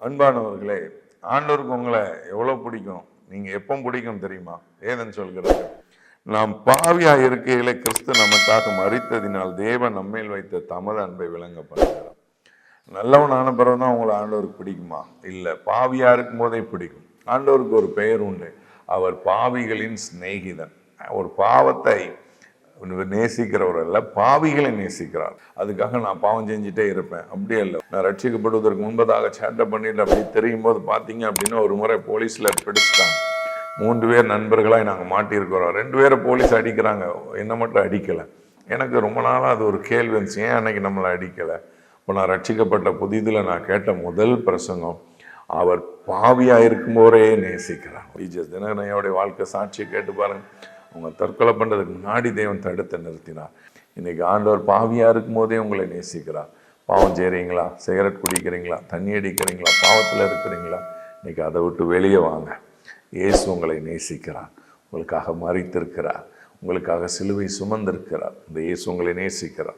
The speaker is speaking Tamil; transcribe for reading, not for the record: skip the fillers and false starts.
அன்பானவர்களே, ஆண்டவருக்கு உங்களை எவ்வளோ பிடிக்கும், நீங்கள் எப்போ பிடிக்கும் தெரியுமா? ஏதன் சொல்கிறது, நாம் பாவியாக இருக்கையிலே கிறிஸ்து நமக்காக மரித்ததினால் தேவன் நம்மேல் வைத்த தமது அன்பை விளங்க பண்ணுகிறார். நல்லவனான பிறகு தான் உங்களை ஆண்டவருக்கு பிடிக்குமா? இல்லை, பாவியாக இருக்கும் போதே பிடிக்கும். ஆண்டவருக்கு ஒரு பெயர் உண்டு, அவர் பாவிகளின் சிநேகிதன். ஒரு பாவத்தை நேசிக்கிறவர் அல்ல, பாவிகளை நேசிக்கிறார். அதுக்காக நான் பாவம் செஞ்சுட்டே இருப்பேன் அப்படியே இல்லை. நான் ரட்சிக்கப்படுவதற்கு முன்பதாக சேட்டை பண்ணிட்டு அப்படி தெரியும் போது பார்த்தீங்க அப்படின்னா, ஒரு முறை போலீஸில் பிடிச்சிட்டாங்க. 3 பேர் நண்பர்களாக நாங்கள் மாட்டியிருக்கிறோம். 2 பேரை போலீஸ் அடிக்கிறாங்க, என்னை மட்டும் அடிக்கலை. எனக்கு ரொம்ப நாளாக அது ஒரு கேள்வி இருந்துச்சு, ஏன் அன்னைக்கு நம்மளை அடிக்கலை? இப்போ நான் ரட்சிக்கப்பட்ட புதிதில் நான் கேட்ட முதல் பிரசங்கம், அவர் பாவியாக இருக்கும்போதே நேசிக்கிறார். விஜய் தினகரனையோடைய வாழ்க்கை சாட்சியை கேட்டு பாருங்க. அவங்க தற்கொலை பண்ணுறதுக்கு முன்னாடி தேவன் தடுத்து நிறுத்தினார். இன்னைக்கு ஆண்டவர் பாவியாக இருக்கும் போதே உங்களை நேசிக்கிறார். பாவம் செய்கிறீங்களா, சிகரெட் குடிக்கிறீங்களா, தண்ணி அடிக்கிறீங்களா, பாவத்தில் இருக்கிறீங்களா, இன்னைக்கு அதை விட்டு வெளியே வாங்க. இயேசு உங்களை நேசிக்கிறார், உங்களுக்காக மரித்திருக்கிறார், உங்களுக்காக சிலுவை சுமந்திருக்கிறார். இந்த இயேசு உங்களை நேசிக்கிறார்.